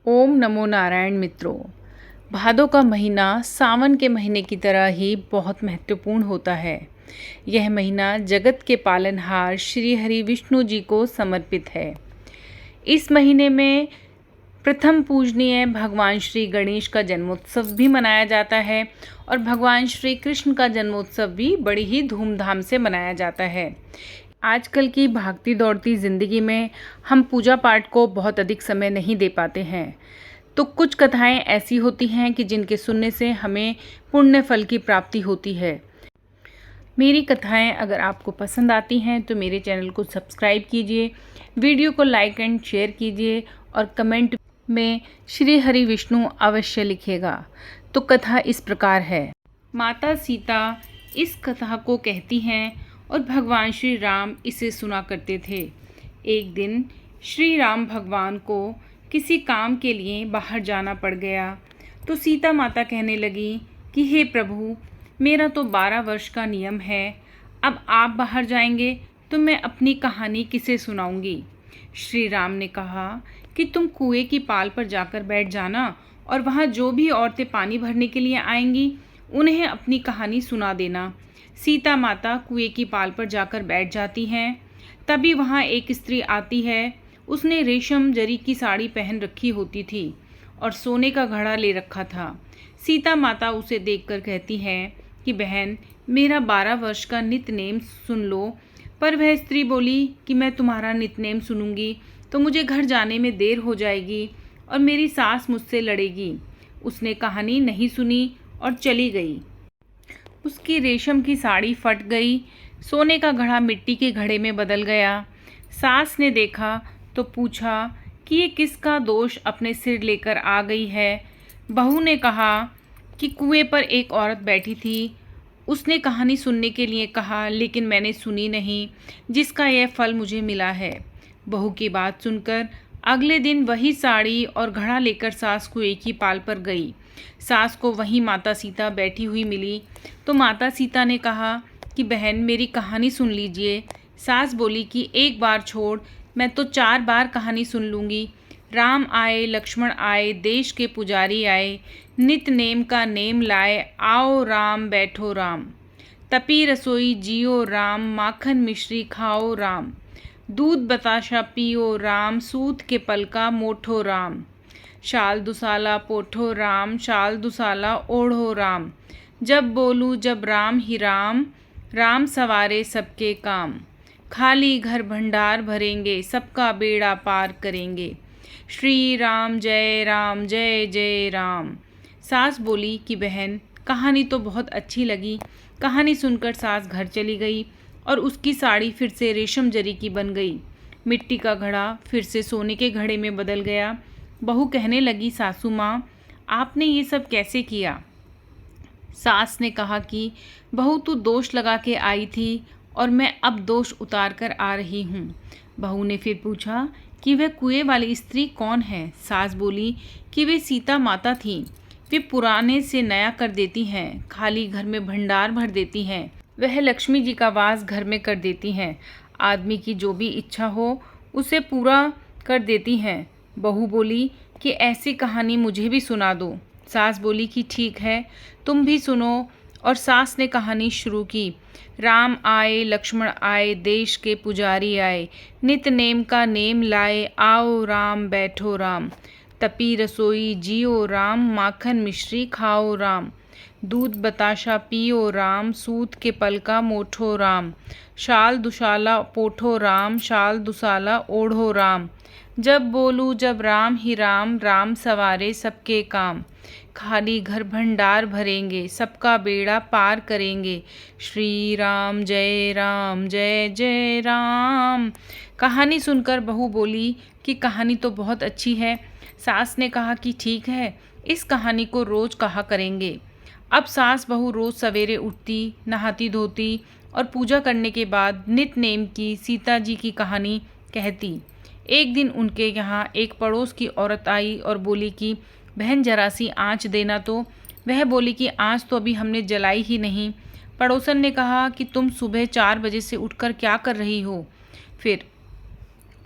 ओम नमो नारायण मित्रों। भादों का महीना सावन के महीने की तरह ही बहुत महत्वपूर्ण होता है। यह महीना जगत के पालनहार श्री हरि विष्णु जी को समर्पित है। इस महीने में प्रथम पूजनीय भगवान श्री गणेश का जन्मोत्सव भी मनाया जाता है और भगवान श्री कृष्ण का जन्मोत्सव भी बड़ी ही धूमधाम से मनाया जाता है। आजकल की भागती दौड़ती ज़िंदगी में हम पूजा पाठ को बहुत अधिक समय नहीं दे पाते हैं, तो कुछ कथाएं ऐसी होती हैं कि जिनके सुनने से हमें पुण्य फल की प्राप्ति होती है। मेरी कथाएं अगर आपको पसंद आती हैं तो मेरे चैनल को सब्सक्राइब कीजिए, वीडियो को लाइक एंड शेयर कीजिए और कमेंट में श्री हरि विष्णु अवश्य लिखिएगा। तो कथा इस प्रकार है। माता सीता इस कथा को कहती हैं और भगवान श्री राम इसे सुना करते थे। एक दिन श्री राम भगवान को किसी काम के लिए बाहर जाना पड़ गया तो सीता माता कहने लगी कि हे प्रभु, मेरा तो 12 वर्ष का नियम है, अब आप बाहर जाएंगे तो मैं अपनी कहानी किसे सुनाऊंगी। श्री राम ने कहा कि तुम कुएं की पाल पर जाकर बैठ जाना और वहाँ जो भी औरतें पानी भरने के लिए आएंगी उन्हें अपनी कहानी सुना देना। सीता माता कुएं की पाल पर जाकर बैठ जाती हैं। तभी वहाँ एक स्त्री आती है। उसने रेशम जरी की साड़ी पहन रखी होती थी और सोने का घड़ा ले रखा था। सीता माता उसे देखकर कहती है कि बहन, मेरा 12 वर्ष का नित्यनेम सुन लो। पर वह स्त्री बोली कि मैं तुम्हारा नित्यनेम सुनूंगी तो मुझे घर जाने में देर हो जाएगी और मेरी सास मुझसे लड़ेगी। उसने कहानी नहीं सुनी और चली गई। उसकी रेशम की साड़ी फट गई, सोने का घड़ा मिट्टी के घड़े में बदल गया। सास ने देखा तो पूछा कि ये किसका दोष अपने सिर लेकर आ गई है। बहू ने कहा कि कुएं पर एक औरत बैठी थी, उसने कहानी सुनने के लिए कहा लेकिन मैंने सुनी नहीं, जिसका यह फल मुझे मिला है। बहू की बात सुनकर अगले दिन वही साड़ी और घड़ा लेकर सास कुएं की पाल पर गई। सास को वहीं माता सीता बैठी हुई मिली तो माता सीता ने कहा कि बहन, मेरी कहानी सुन लीजिए। सास बोली कि एक बार छोड़, मैं तो 4 बार कहानी सुन लूँगी। राम आए, लक्ष्मण आए, देश के पुजारी आए, नित नेम का नेम लाए, आओ राम बैठो राम। तपी रसोई जियो राम, माखन मिश्री खाओ राम। दूध बताशा पियो राम, सूत के पलका मोठो राम। शाल दुसाला पोठो राम, शाल दुसाला ओढ़ो राम। जब बोलूँ जब राम ही राम, राम सवारे सबके काम। खाली घर भंडार भरेंगे, सबका बेड़ा पार करेंगे। श्री राम जय जय राम। सास बोली कि बहन, कहानी तो बहुत अच्छी लगी। कहानी सुनकर सास घर चली गई और उसकी साड़ी फिर से रेशम जरी की बन गई। मिट्टी का घड़ा फिर से सोने के घड़े में बदल गया। बहू कहने लगी, सासू माँ, आपने ये सब कैसे किया। सास ने कहा कि बहू, तू दोष लगा के आई थी और मैं अब दोष उतार कर आ रही हूँ। बहू ने फिर पूछा कि वह कुएं वाली स्त्री कौन है। सास बोली कि वे सीता माता थीं। वे पुराने से नया कर देती हैं, खाली घर में भंडार भर देती हैं। वह लक्ष्मी जी का वास घर में कर देती हैं। आदमी की जो भी इच्छा हो उसे पूरा कर देती हैं। बहू बोली कि ऐसी कहानी मुझे भी सुना दो। सास बोली कि ठीक है, तुम भी सुनो। और सास ने कहानी शुरू की। राम आए, लक्ष्मण आए, देश के पुजारी आए, नित नेम का नेम लाए, आओ राम बैठो राम। तपी रसोई जियो राम, माखन मिश्री खाओ राम। दूध बताशा पियो राम, सूत के पलका मोठो राम। शाल दुशाला पोठो राम, शाल दुसाला ओढ़ो राम। जब बोलूँ जब राम ही राम, राम सवारे सबके काम। खाली घर भंडार भरेंगे, सबका बेड़ा पार करेंगे। श्री राम जय जय राम। कहानी सुनकर बहू बोली कि कहानी तो बहुत अच्छी है। सास ने कहा कि ठीक है, इस कहानी को रोज़ कहा करेंगे। अब सास बहू रोज़ सवेरे उठती, नहाती धोती और पूजा करने के बाद नित नेम की सीता जी की कहानी कहती। एक दिन उनके यहाँ एक पड़ोस की औरत आई और बोली कि बहन, जरा सी आँच देना तो। वह बोली कि आँच तो अभी हमने जलाई ही नहीं। पड़ोसन ने कहा कि तुम सुबह 4 बजे से उठकर क्या कर रही हो। फिर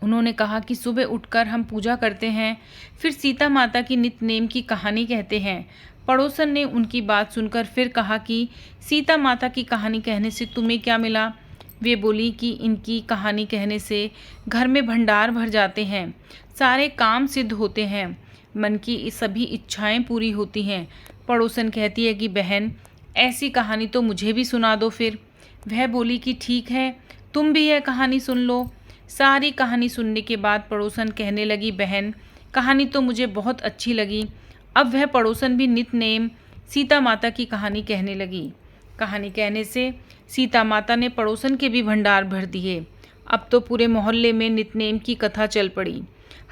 उन्होंने कहा कि सुबह उठकर हम पूजा करते हैं, फिर सीता माता की नित्य-नेम की कहानी कहते हैं। पड़ोसन ने उनकी बात सुनकर फिर कहा कि सीता माता की कहानी कहने से तुम्हें क्या मिला? वे बोली कि इनकी कहानी कहने से घर में भंडार भर जाते हैं, सारे काम सिद्ध होते हैं, मन की सभी इच्छाएं पूरी होती हैं। पड़ोसन कहती है कि बहन, ऐसी कहानी तो मुझे भी सुना दो फिर। वह बोली कि ठीक है, तुम भी यह कहानी सुन लो। सारी कहानी सुनने के बाद पड़ोसन कहने लगी, बहन, कहानी तो मुझे बहुत अच्छी लगी। अब वह पड़ोसन भी नित्य-नेम सीता माता की कहानी कहने लगी। कहानी कहने से सीता माता ने पड़ोसन के भी भंडार भर दिए। अब तो पूरे मोहल्ले में नित्य-नेम की कथा चल पड़ी।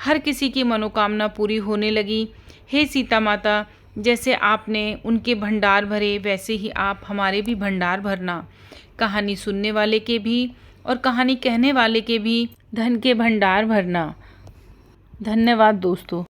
हर किसी की मनोकामना पूरी होने लगी। हे सीता माता, जैसे आपने उनके भंडार भरे, वैसे ही आप हमारे भी भंडार भरना। कहानी सुनने वाले के भी और कहानी कहने वाले के भी धन के भंडार भरना। धन्यवाद दोस्तों।